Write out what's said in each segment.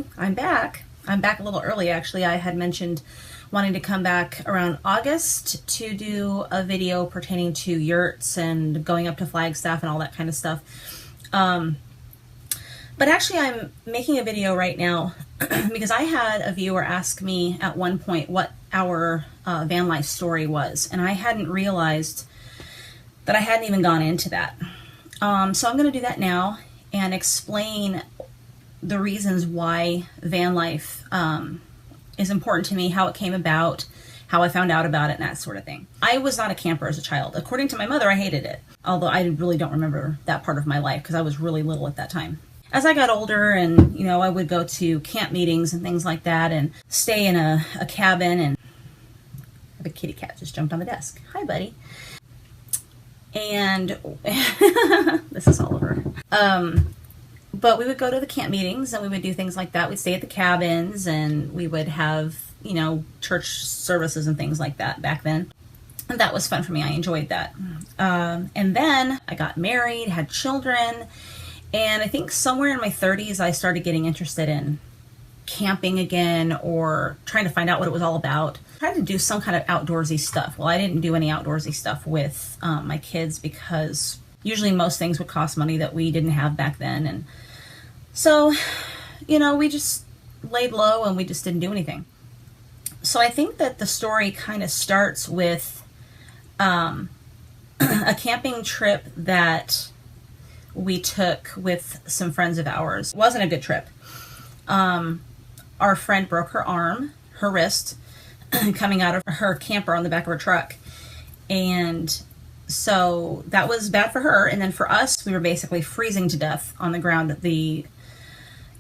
everybody, I'm back. I'm back a little early actually. I had mentioned wanting to come back around August to do a video pertaining to yurts and going up to Flagstaff and all that kind of stuff. But actually I'm making a video right now because I had a viewer ask me at one point what our van life story was, and I hadn't realized that I hadn't even gone into that. So I'm going to do that now and explain the reasons why van life is important to me, how it came about, how I found out about it, and that sort of thing. I was not a camper as a child. According to my mother, I hated it, although I really don't remember that part of my life because I was really little at that time. As I got older and, you know, I would go to camp meetings and things like that and stay in a cabin, and I have a kitty cat just jumped on the desk. Hi, buddy. And this is Oliver. But we would go to the camp meetings and we would do things like that. We'd stay at the cabins and we would have, you know, church services and things like that back then. And that was fun for me. I enjoyed that. And then I got married, had children, and I think somewhere in my 30s I started getting interested in camping again, or trying to find out what it was all about. Tried to do some kind of outdoorsy stuff. Well, I didn't do any outdoorsy stuff with my kids because usually most things would cost money that we didn't have back then. And so, you know, we just laid low and we just didn't do anything. So I think that the story kind of starts with a camping trip that we took with some friends of ours. It wasn't a good trip. Our friend broke her arm, her wrist, coming out of her camper on the back of her truck. And so that was bad for her. And then for us, we were basically freezing to death on the ground. The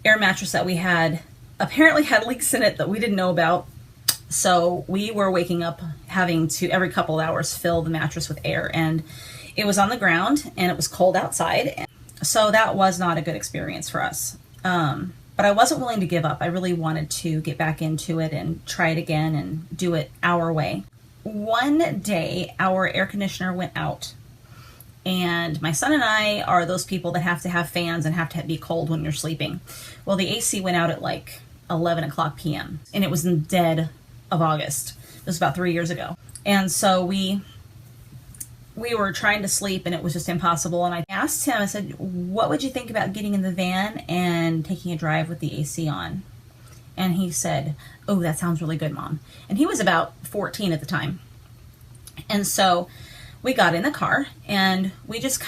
air mattress that we had apparently had leaks in it that we didn't know about. So we were waking up having to every couple of hours fill the mattress with air, and it was on the ground and it was cold outside. So that was not a good experience for us. But I wasn't willing to give up. I really wanted to get back into it and try it again and do it our way. One day, our air conditioner went out, and my son and I are those people that have to have fans and have to be cold when you're sleeping. Well, the AC went out at like 11 o'clock p.m., and it was in the dead of August. It was about 3 years ago. And so we were trying to sleep and it was just impossible. And I asked him, I said, what would you think about getting in the van and taking a drive with the AC on? And he said, oh, that sounds really good, Mom. And he was about 14 at the time. And so we got in the car and we just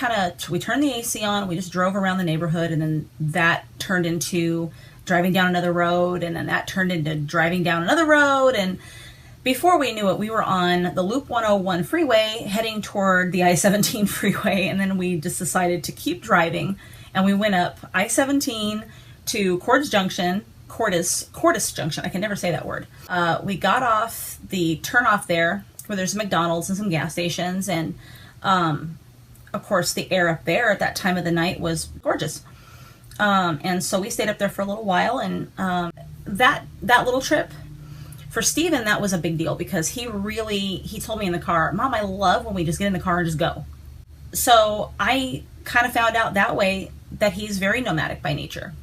we turned the AC on, we just drove around the neighborhood, and then that turned into driving down another road, and then that turned into driving down another road, and before we knew it, we were on the Loop 101 freeway heading toward the I-17 freeway, and then we just decided to keep driving, and we went up I-17 to Cordis Junction, I can never say that word. We got off the turnoff there where there's a McDonald's and some gas stations, and of course the air up there at that time of the night was gorgeous. And so we stayed up there for a little while, and that little trip, for Steven, that was a big deal because he told me in the car, Mom, I love when we just get in the car and just go. So I kind of found out that way that he's very nomadic by nature.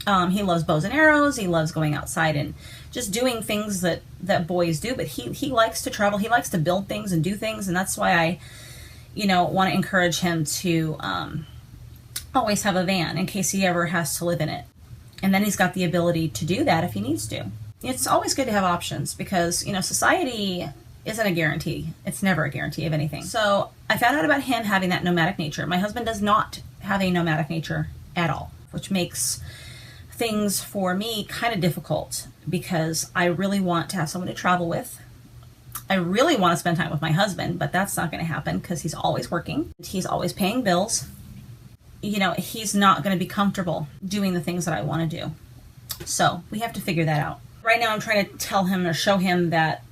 He loves bows and arrows. He loves going outside and just doing things that boys do, but he likes to travel. He likes to build things and do things. And that's why I, want to encourage him to always have a van in case he ever has to live in it. And then he's got the ability to do that if he needs to. It's always good to have options because, society isn't a guarantee. It's never a guarantee of anything. So I found out about him having that nomadic nature. My husband does not have a nomadic nature at all, which makes things for me kind of difficult because I really want to have someone to travel with. I really want to spend time with my husband, but that's not going to happen because he's always working. He's always paying bills. He's not going to be comfortable doing the things that I want to do. So we have to figure that out. Right now I'm trying to tell him or show him that,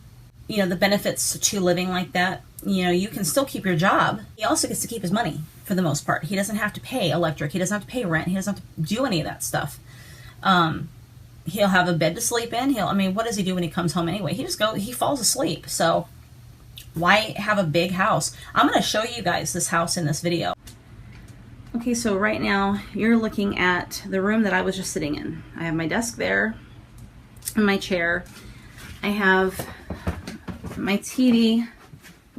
the benefits to living like that. You can still keep your job. He also gets to keep his money for the most part. He doesn't have to pay electric. He doesn't have to pay rent. He doesn't have to do any of that stuff. He'll have a bed to sleep in. What does he do when he comes home anyway? He falls asleep. So why have a big house? I'm going to show you guys this house in this video. Okay, so right now you're looking at the room that I was just sitting in. I have my desk there and my chair. I have my TV,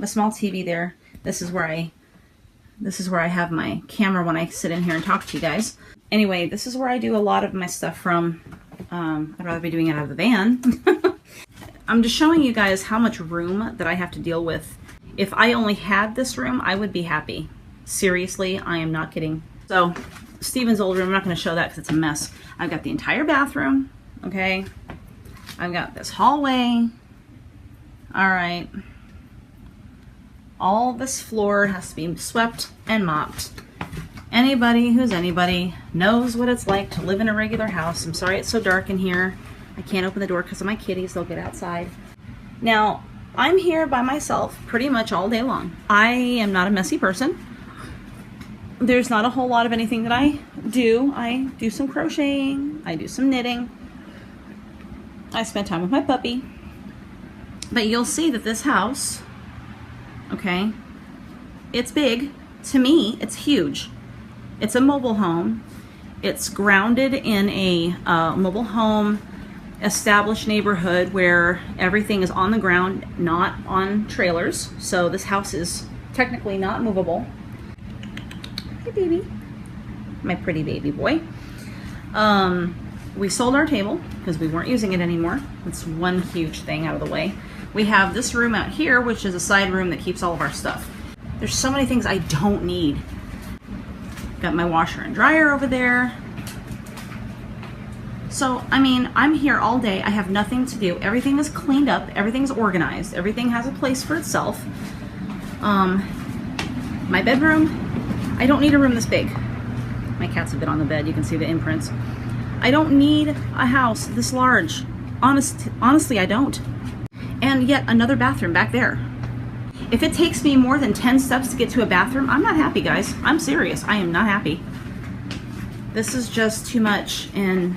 a small TV there. This is where I have my camera when I sit in here and talk to you guys. Anyway, this is where I do a lot of my stuff from. I'd rather be doing it out of the van. I'm just showing you guys how much room that I have to deal with. If I only had this room, I would be happy. Seriously, I am not kidding. So, Steven's old room, I'm not going to show that because it's a mess. I've got the entire bathroom, okay? I've got this hallway. All right. All this floor has to be swept and mopped. Anybody who's anybody knows what it's like to live in a regular house. I'm sorry it's so dark in here. I can't open the door because of my kitties. They'll get outside. Now, I'm here by myself pretty much all day long. I am not a messy person. There's not a whole lot of anything that I do. I do some crocheting. I do some knitting. I spend time with my puppy. But you'll see that this house, okay, it's big. To me, it's huge. It's a mobile home. It's grounded in a mobile home established neighborhood where everything is on the ground, not on trailers. So this house is technically not movable. Hey, baby. My pretty baby boy. We sold our table because we weren't using it anymore. That's one huge thing out of the way. We have this room out here, which is a side room that keeps all of our stuff. There's so many things I don't need. Got my washer and dryer over there. So, I mean, I'm here all day. I have nothing to do. Everything is cleaned up. Everything's organized. Everything has a place for itself. My bedroom, I don't need a room this big. My cats have been on the bed. You can see the imprints. I don't need a house this large. Honestly, I don't. And yet another bathroom back there. If it takes me more than 10 steps to get to a bathroom, I'm not happy, guys. I'm serious. I am not happy. This is just too much. And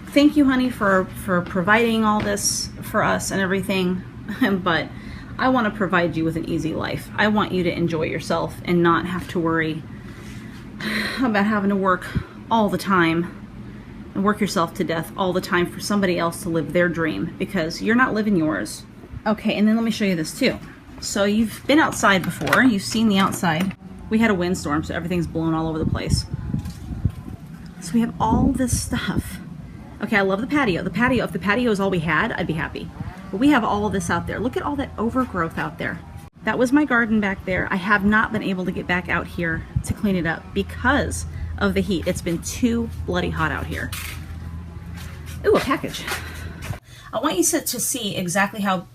thank you, honey, for providing all this for us and everything. But I want to provide you with an easy life. I want you to enjoy yourself and not have to worry about having to work all the time and work yourself to death all the time for somebody else to live their dream, because you're not living yours. Okay, and then let me show you this too. So you've been outside before. You've seen the outside. We had a windstorm, so everything's blown all over the place. So we have all this stuff. Okay, I love the patio. The patio, if the patio is all we had, I'd be happy. But we have all of this out there. Look at all that overgrowth out there. That was my garden back there. I have not been able to get back out here to clean it up because of the heat. It's been too bloody hot out here. Ooh, a package. I want you to see exactly how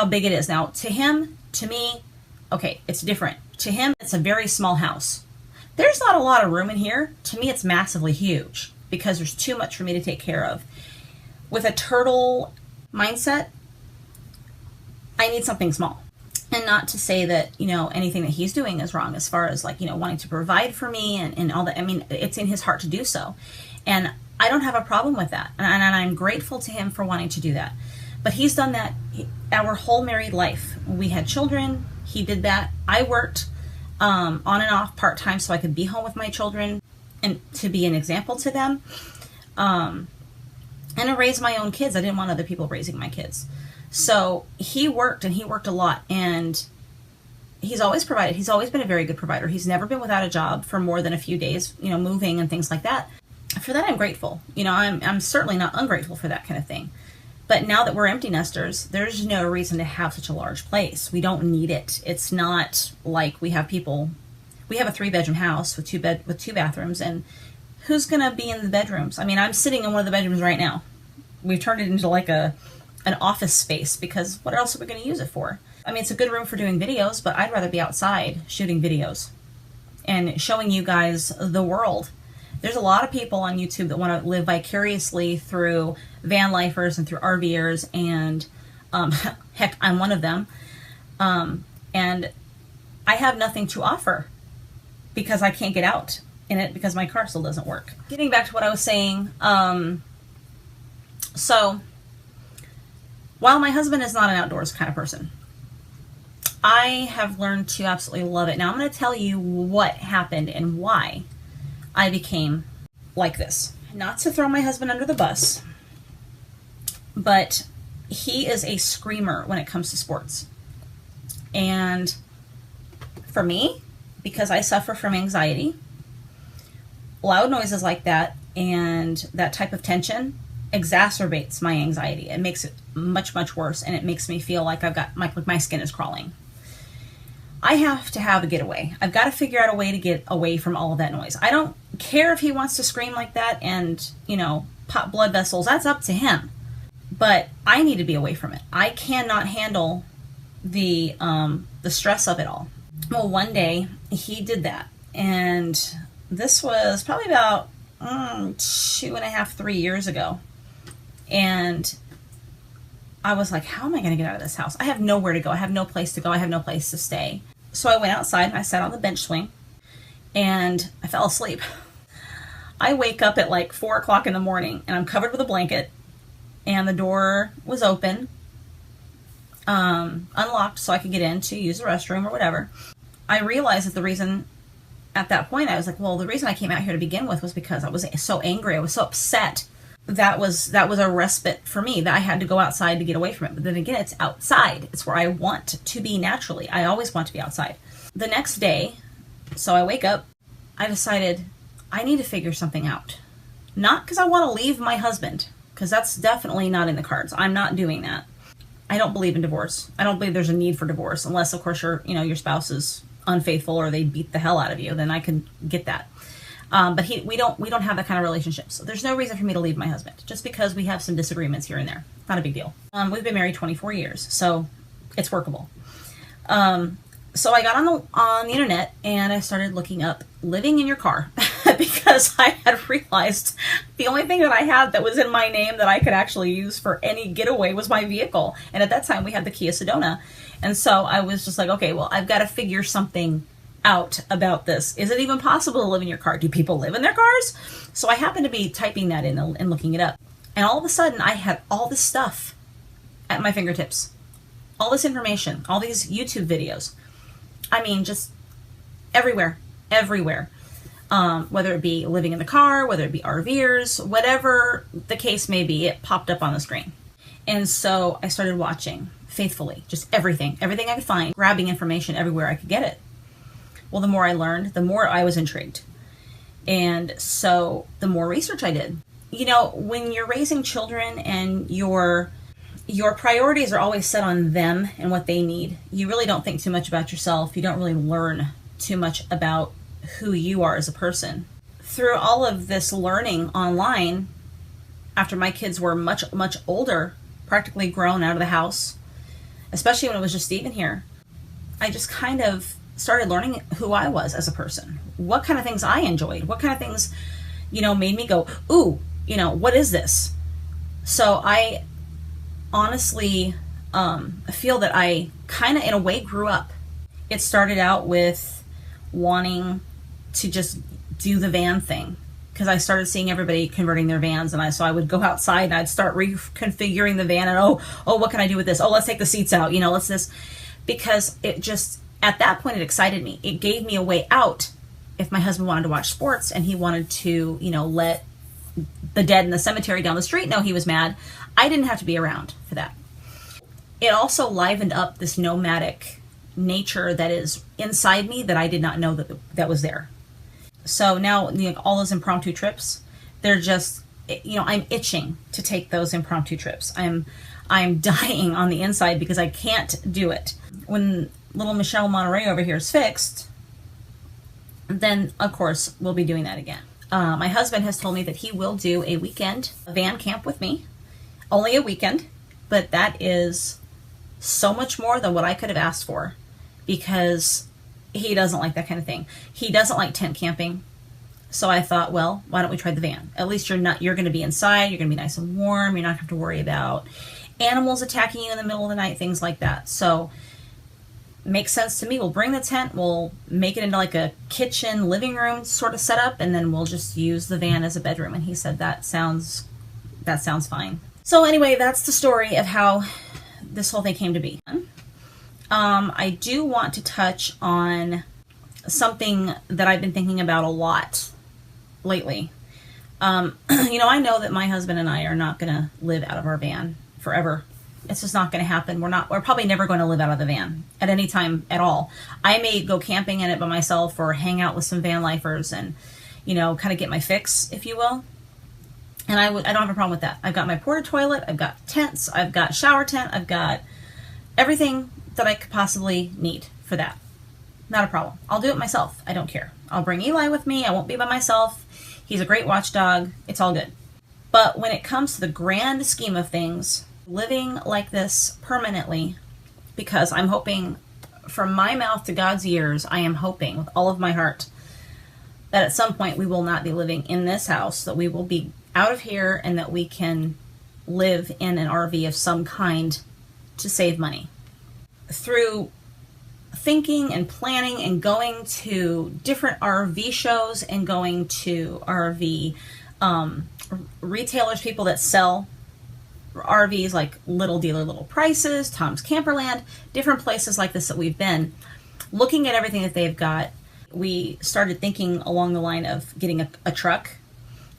big it is. Now, to him, to me, okay, it's different. To him, it's a very small house. There's not a lot of room in here. To me, it's massively huge because there's too much for me to take care of. With a turtle mindset, I need something small. And not to say that, you know, anything that he's doing is wrong as far as, like, you know, wanting to provide for me and all that. I mean, it's in his heart to do so. And I don't have a problem with that. And I'm grateful to him for wanting to do that. But he's done that our whole married life. We had children. He did that. I worked on and off part-time so I could be home with my children and to be an example to them. And to raise my own kids. I didn't want other people raising my kids. So he worked, and he worked a lot, and he's always provided. He's always been a very good provider. He's never been without a job for more than a few days, you know, moving and things like that. For that, I'm grateful. You know, I'm certainly not ungrateful for that kind of thing. But now that we're empty nesters, there's no reason to have such a large place. We don't need it. It's not like we have people. We have a 3-bedroom house with 2 bathrooms, and who's gonna be in the bedrooms? I mean, I'm sitting in one of the bedrooms right now. We've turned it into like an office space because what else are we going to use it for? I mean, it's a good room for doing videos, but I'd rather be outside shooting videos and showing you guys the world. There's a lot of people on YouTube that want to live vicariously through van lifers and through RVers, and heck, I'm one of them. And I have nothing to offer because I can't get out in it because my car still doesn't work. Getting back to what I was saying, so while my husband is not an outdoors kind of person, I have learned to absolutely love it. Now I'm going to tell you what happened and why I became like this. Not to throw my husband under the bus, but he is a screamer when it comes to sports. And for me, because I suffer from anxiety, loud noises like that and that type of tension exacerbates my anxiety. It makes it much, much worse, and it makes me feel like my skin is crawling. I have to have a getaway. I've got to figure out a way to get away from all of that noise. I don't care if he wants to scream like that and, pop blood vessels. That's up to him. But I need to be away from it. I cannot handle the stress of it all. Well, one day he did that, and this was probably about 2.5, 3 years ago. And I was like, how am I going to get out of this house? I have nowhere to go. I have no place to go. I have no place to stay. So I went outside and I sat on the bench swing and I fell asleep. I wake up at like 4 o'clock in the morning and I'm covered with a blanket and the door was open, unlocked so I could get in to use the restroom or whatever. I realized that the reason at that point I was like, well, the reason I came out here to begin with was because I was so angry. I was so upset. That was a respite for me, that I had to go outside to get away from it. But then again, it's outside. It's where I want to be naturally. I always want to be outside. The next day, so I wake up, I decided I need to figure something out. Not because I want to leave my husband, because that's definitely not in the cards. I'm not doing that. I don't believe in divorce. I don't believe there's a need for divorce, unless, of course, your spouse is unfaithful or they beat the hell out of you. Then I can get that. But we don't have that kind of relationship. So there's no reason for me to leave my husband, just because we have some disagreements here and there. Not a big deal. We've been married 24 years, so it's workable. So I got on the internet and I started looking up living in your car because I had realized the only thing that I had that was in my name that I could actually use for any getaway was my vehicle. And at that time we had the Kia Sedona. And so I was just like, okay, well, I've got to figure something out about this. Is it even possible to live in your car? Do people live in their cars? So I happened to be typing that in and looking it up. And all of a sudden I had all this stuff at my fingertips. All this information, all these YouTube videos. I mean, just everywhere. Whether it be living in the car, whether it be RVers, whatever the case may be, it popped up on the screen. And so I started watching faithfully, just everything I could find, grabbing information everywhere I could get it. Well, the more I learned, the more I was intrigued. And so the more research I did. When you're raising children and your priorities are always set on them and what they need, you really don't think too much about yourself. You don't really learn too much about who you are as a person. Through all of this learning online, after my kids were much, much older, practically grown out of the house, especially when it was just Stephen here, I just kind of started learning who I was as a person, what kind of things I enjoyed, what kind of things, made me go, ooh, what is this? So I honestly feel that I kind of, in a way, grew up. It started out with wanting to just do the van thing, because I started seeing everybody converting their vans, and so I would go outside and I'd start reconfiguring the van, and oh, what can I do with this? Oh, let's take the seats out, let's this, because it just, at that point, it excited me. It gave me a way out if my husband wanted to watch sports and he wanted to, let the dead in the cemetery down the street know he was mad. I didn't have to be around for that. It also livened up this nomadic nature that is inside me that I did not know that was there. So now, all those impromptu trips, they're just, I'm itching to take those impromptu trips. I'm dying on the inside because I can't do it. When little Myshell Monterey over here is fixed, then of course we'll be doing that again. My husband has told me that he will do a weekend van camp with me. Only a weekend, but that is so much more than what I could have asked for, because he doesn't like that kind of thing. He doesn't like tent camping. So I thought, well, why don't we try the van? At least you're going to be inside. You're going to be nice and warm. You're not going to have to worry about animals attacking you in the middle of the night, things like that. So makes sense to me. We'll bring the tent, we'll make it into like a kitchen, living room sort of setup, and then we'll just use the van as a bedroom. And he said that sounds fine. So anyway, that's the story of how this whole thing came to be. I do want to touch on something that I've been thinking about a lot lately. I know that my husband and I are not going to live out of our van forever. It's just not going to happen. We're probably never going to live out of the van at any time at all. I may go camping in it by myself or hang out with some van lifers and, kind of get my fix, if you will. And I don't have a problem with that. I've got my porta toilet, I've got tents, I've got shower tent, I've got everything that I could possibly need for that. Not a problem. I'll do it myself. I don't care. I'll bring Eli with me. I won't be by myself. He's a great watchdog. It's all good. But when it comes to the grand scheme of things, living like this permanently, because I'm hoping, from my mouth to God's ears, I am hoping with all of my heart that at some point we will not be living in this house, that we will be out of here and that we can live in an RV of some kind to save money. Through thinking and planning and going to different RV shows and going to RV retailers, people that sell RVs like Little Dealer Little Prices, Tom's Camperland, different places like this that we've been, looking at everything that they've got, we started thinking along the line of getting a truck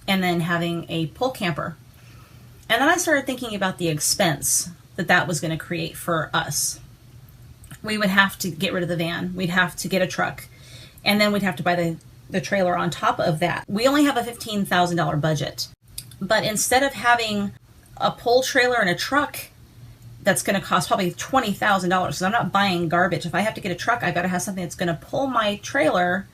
and then having a pull camper. And then I started thinking about the expense that was going to create for us. We would have to get rid of the van. We'd have to get a truck. And then we'd have to buy the trailer on top of that. We only have a $15,000 budget. But instead of having a pull trailer and a truck that's going to cost probably $20,000, because I'm not buying garbage. If I have to get a truck, I've got to have something that's going to pull my trailer.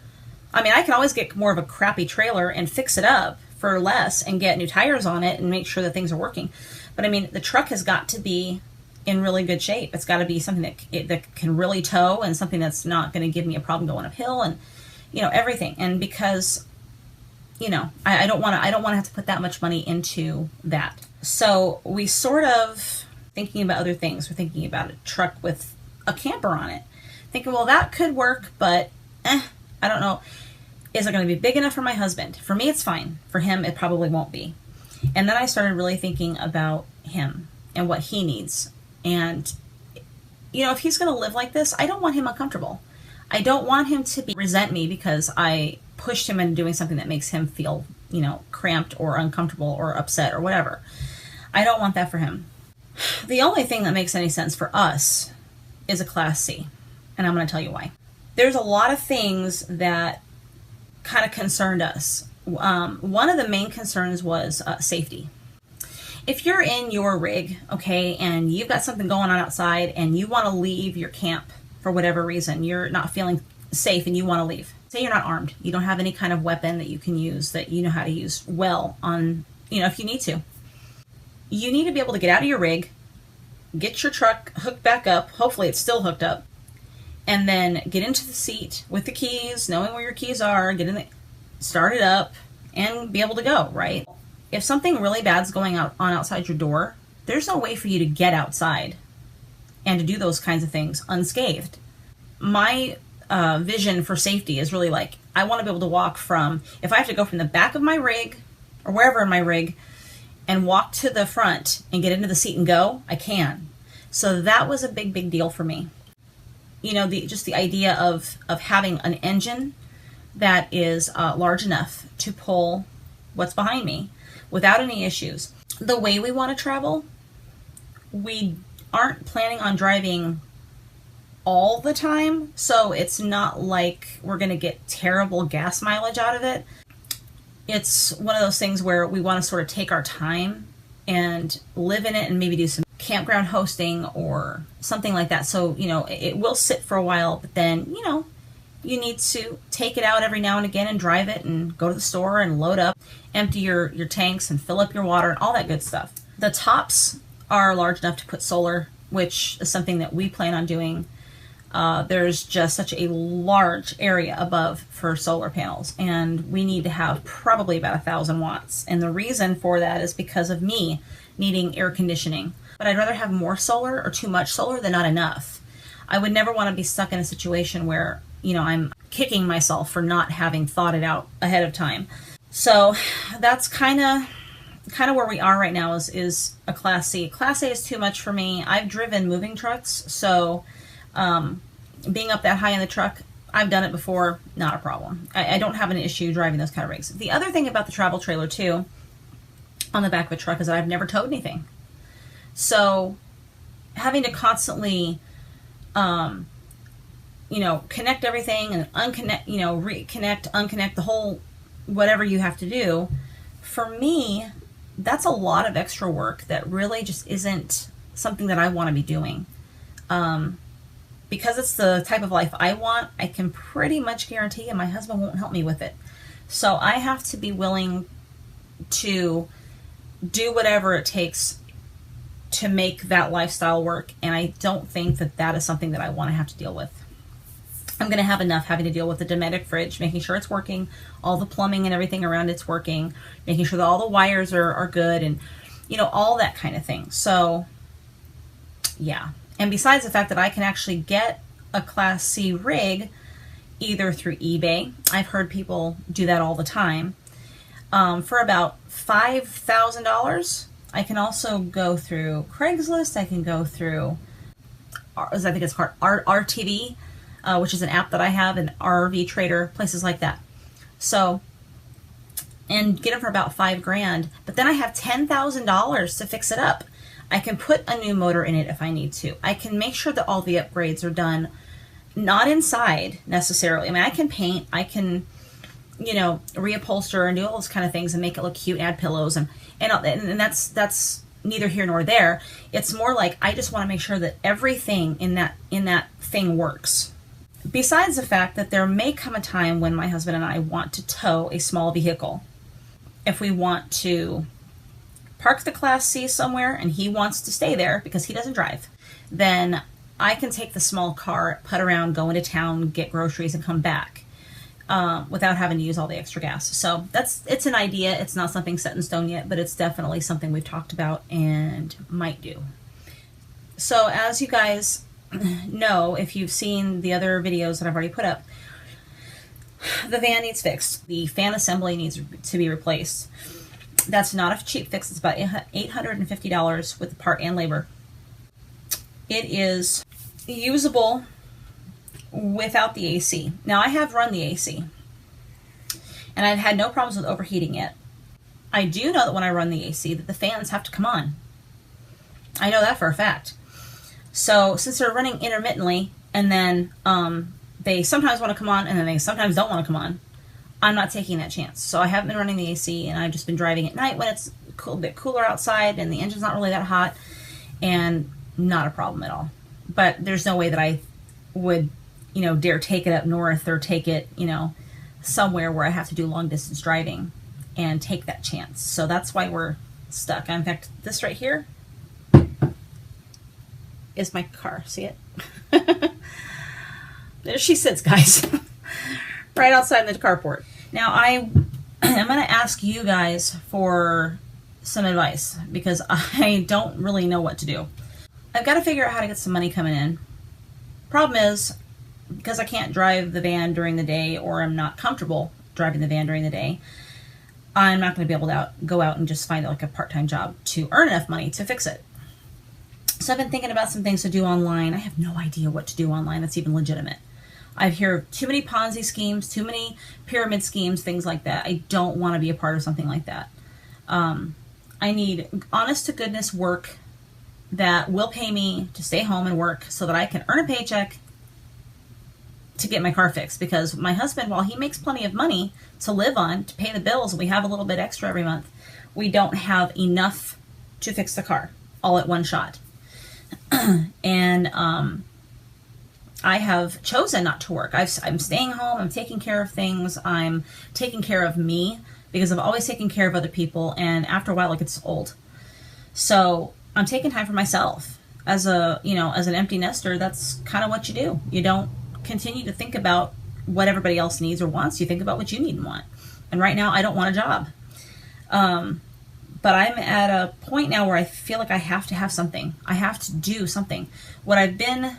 I mean, I can always get more of a crappy trailer and fix it up for less and get new tires on it and make sure that things are working. But I mean, the truck has got to be in really good shape. It's got to be something that can really tow and something that's not going to give me a problem going uphill and, everything. And because, I don't want to have to put that much money into that. So we sort of thinking about other things. We're thinking about a truck with a camper on it. Thinking, well, that could work, but I don't know. Is it going to be big enough for my husband? For me, it's fine. For him, it probably won't be. And then I started really thinking about him and what he needs. And, if he's going to live like this, I don't want him uncomfortable. I don't want him to resent me because I pushed him into doing something that makes him feel, cramped or uncomfortable or upset or whatever. I don't want that for him. The only thing that makes any sense for us is a Class C. And I'm going to tell you why. There's a lot of things that kind of concerned us. One of the main concerns was safety. If you're in your rig, okay, and you've got something going on outside and you want to leave your camp for whatever reason, you're not feeling safe and you want to leave. Say you're not armed. You don't have any kind of weapon that you can use that you know how to use well on, if you need to. You need to be able to get out of your rig, get your truck hooked back up. Hopefully it's still hooked up. And then get into the seat with the keys, knowing where your keys are, start it up, and be able to go, right? If something really bad's going on outside your door, there's no way for you to get outside and to do those kinds of things unscathed. My vision for safety is really I want to be able to walk if I have to go from the back of my rig or wherever in my rig and walk to the front and get into the seat and go, I can. So that was a big, big deal for me. Just the idea of having an engine that is large enough to pull what's behind me without any issues. The way we want to travel, we aren't planning on driving all the time, so it's not like we're going to get terrible gas mileage out of it. It's one of those things where we want to sort of take our time and live in it and maybe do some campground hosting or something like that. So, it will sit for a while, but then, you need to take it out every now and again and drive it and go to the store and load up, empty your tanks and fill up your water and all that good stuff. The tops are large enough to put solar, which is something that we plan on doing. There's just such a large area above for solar panels, and we need to have probably about 1,000 watts. And the reason for that is because of me needing air conditioning. But I'd rather have more solar or too much solar than not enough. I would never want to be stuck in a situation where, I'm kicking myself for not having thought it out ahead of time. So that's kind of where we are right now is a Class C. Class A is too much for me. I've driven moving trucks, so Being up that high in the truck, I've done it before, not a problem. I don't have an issue driving those kind of rigs. The other thing about the travel trailer too, on the back of a truck, is that I've never towed anything. So having to constantly, connect everything and unconnect, reconnect, unconnect, the whole, whatever you have to do, for me, that's a lot of extra work that really just isn't something that I want to be doing. Because it's the type of life I want, I can pretty much guarantee you my husband won't help me with it. So I have to be willing to do whatever it takes to make that lifestyle work, and I don't think that that is something that I want to have to deal with. I'm going to have enough having to deal with the Dometic fridge, making sure it's working, all the plumbing and everything around it's working, making sure that all the wires are good, and all that kind of thing. So yeah. And besides the fact that I can actually get a Class C rig either through eBay, I've heard people do that all the time, for about $5,000. I can also go through Craigslist. I can go through, I think it's called RTV, which is an app that I have, an RV Trader, places like that. So, and get them for about $5,000. But then I have $10,000 to fix it up. I can put a new motor in it if I need to. I can make sure that all the upgrades are done, not inside necessarily. I mean, I can paint, I can, reupholster and do all those kind of things and make it look cute, add pillows, and that's neither here nor there. It's more like I just want to make sure that everything in that thing works. Besides the fact that there may come a time when my husband and I want to tow a small vehicle. If we want to park the Class C somewhere and he wants to stay there because he doesn't drive, then I can take the small car, put around, go into town, get groceries, and come back without having to use all the extra gas. So it's an idea. It's not something set in stone yet, but it's definitely something we've talked about and might do. So as you guys know, if you've seen the other videos that I've already put up, the van needs fixed. The fan assembly needs to be replaced. That's not a cheap fix. It's about $850 with the part and labor. It is usable without the AC. Now, I have run the AC, and I've had no problems with overheating it. I do know that when I run the AC that the fans have to come on. I know that for a fact. So since they're running intermittently, and then they sometimes want to come on and then they sometimes don't want to come on, I'm not taking that chance. So I haven't been running the AC, and I've just been driving at night when it's a bit cooler outside and the engine's not really that hot, and not a problem at all. But there's no way that I would, dare take it up north or take it, somewhere where I have to do long distance driving and take that chance. So that's why we're stuck. In fact, this right here is my car. See it? There she sits, guys. Right outside the carport. Now I'm going to ask you guys for some advice because I don't really know what to do. I've got to figure out how to get some money coming in. Problem is, because I can't drive the van during the day, or I'm not comfortable driving the van during the day, I'm not going to be able to go out and just find like a part-time job to earn enough money to fix it. So I've been thinking about some things to do online. I have no idea what to do online that's even legitimate. I hear too many Ponzi schemes, too many pyramid schemes, things like that. I don't want to be a part of something like that. I need honest to goodness work that will pay me to stay home and work so that I can earn a paycheck to get my car fixed. Because my husband, while he makes plenty of money to live on, to pay the bills, and we have a little bit extra every month, we don't have enough to fix the car all at one shot. And I have chosen not to work. I'm staying home. I'm taking care of things. I'm taking care of me because I've always taken care of other people. And after a while, it gets old. So I'm taking time for myself. As an empty nester, that's kind of what you do. You don't continue to think about what everybody else needs or wants. You think about what you need and want. And right now, I don't want a job. But I'm at a point now where I feel like I have to have something. I have to do something. What I've been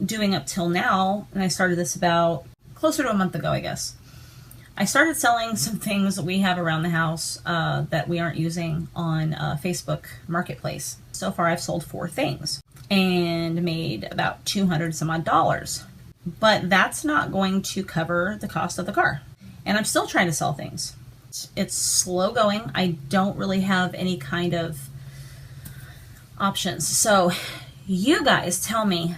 doing up till now, and I started this about closer to a month ago, I guess. I started selling some things that we have around the house that we aren't using on Facebook Marketplace. So far, I've sold 4 things. and made about 200 some odd dollars. But that's not going to cover the cost of the car. And I'm still trying to sell things. It's slow going. I don't really have any kind of options. So you guys tell me,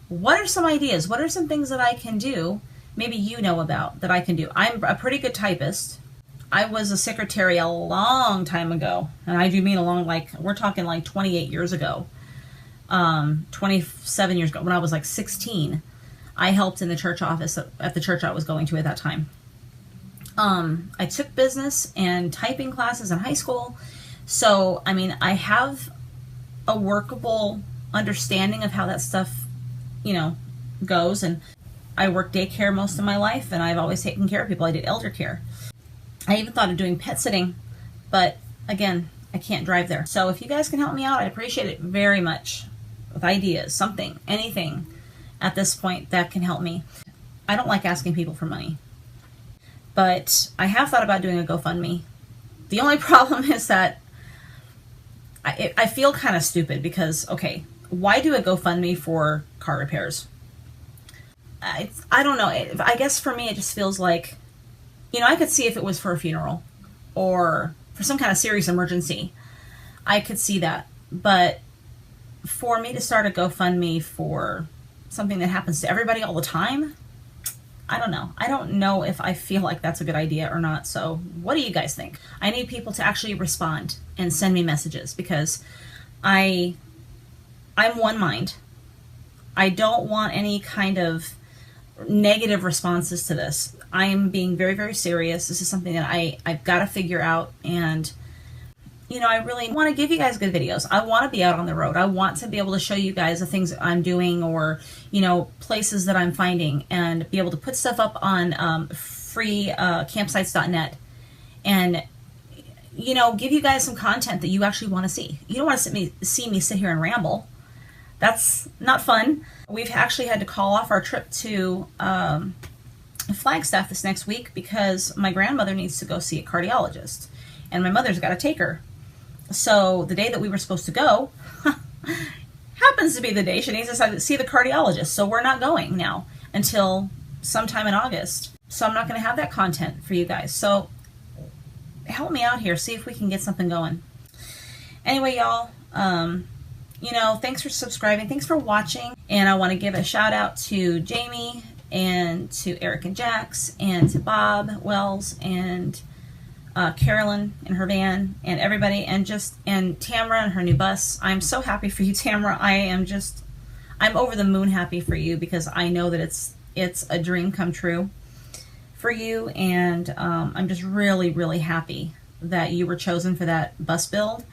what are some ideas? What are some things that I can do, maybe you know about, that I can do? I'm a pretty good typist. I was a secretary a long time ago. And I do mean we're talking like 28 years ago. 27 years ago, when I was like 16. I helped in the church office at the church I was going to at that time. I took business and typing classes in high school. So, I mean, I have a workable understanding of how that stuff, goes. And I worked daycare most of my life, and I've always taken care of people. I did elder care. I even thought of doing pet sitting, but again, I can't drive there. So if you guys can help me out, I'd appreciate it very much with ideas, something, anything at this point that can help me. I don't like asking people for money, but I have thought about doing a GoFundMe. The only problem is that I feel kind of stupid because, okay, why do a GoFundMe for car repairs? I don't know. I guess for me, it just feels like, I could see if it was for a funeral or for some kind of serious emergency. I could see that. But for me to start a GoFundMe for something that happens to everybody all the time, I don't know. I don't know if I feel like that's a good idea or not. So what do you guys think? I need people to actually respond and send me messages because I'm one mind. I don't want any kind of negative responses to this. I'm being very, very serious. This is something that I've got to figure out. And, I really want to give you guys good videos. I want to be out on the road. I want to be able to show you guys the things that I'm doing or, places that I'm finding and be able to put stuff up on free campsites.net and, give you guys some content that you actually want to see. You don't want to see me sit here and ramble. That's not fun. We've actually had to call off our trip to Flagstaff this next week because my grandmother needs to go see a cardiologist, and my mother's got to take her. So the day that we were supposed to go happens to be the day she needs to see the cardiologist. So we're not going now until sometime in August. So I'm not going to have that content for you guys. So help me out here. See if we can get something going. Anyway, y'all, thanks for subscribing. Thanks for watching. And I want to give a shout out to Jamie and to Eric and Jax and to Bob Wells and Carolyn in her van and everybody and Tamara and her new bus. I'm so happy for you, Tamara. I'm over the moon happy for you because I know that it's a dream come true for you, and I'm just really, really happy that you were chosen for that bus build.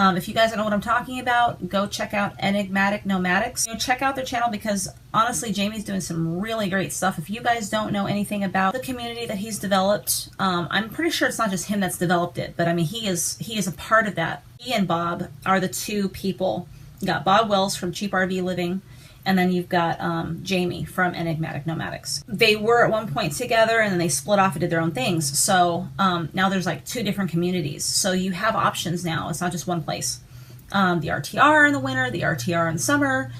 If you guys don't know what I'm talking about, go check out Enigmatic Nomadics. Check out their channel because honestly, Jamie's doing some really great stuff. If you guys don't know anything about the community that he's developed, I'm pretty sure it's not just him that's developed it, but I mean, he is a part of that. He and Bob are the two people. You got Bob Wells from Cheap RV Living, and then you've got Jamie from Enigmatic Nomadics. They were at one point together, and then they split off and did their own things. So now there's like two different communities. So you have options now. It's not just one place. The RTR in the winter, the RTR in the summer.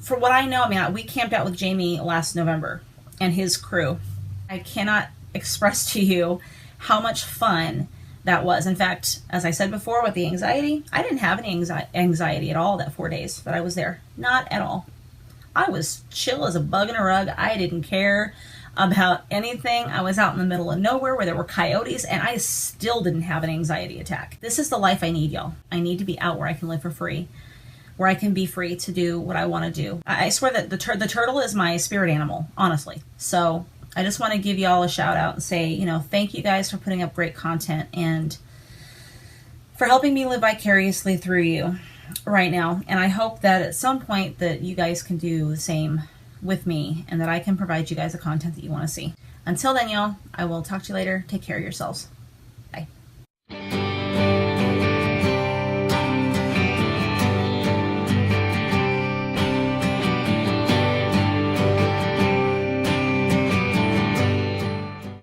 For what I know, I mean, we camped out with Jamie last November and his crew. I cannot express to you how much fun that was. In fact, as I said before with the anxiety, I didn't have any anxiety at all that 4 days that I was there. Not at all. I was chill as a bug in a rug. I didn't care about anything. I was out in the middle of nowhere where there were coyotes, and I still didn't have an anxiety attack. This is the life I need, y'all. I need to be out where I can live for free, where I can be free to do what I want to do. I swear that the turtle is my spirit animal, honestly. So I just want to give y'all a shout out and say, thank you guys for putting up great content and for helping me live vicariously through you right now. And I hope that at some point that you guys can do the same with me and that I can provide you guys the content that you want to see. Until then, y'all, I will talk to you later. Take care of yourselves.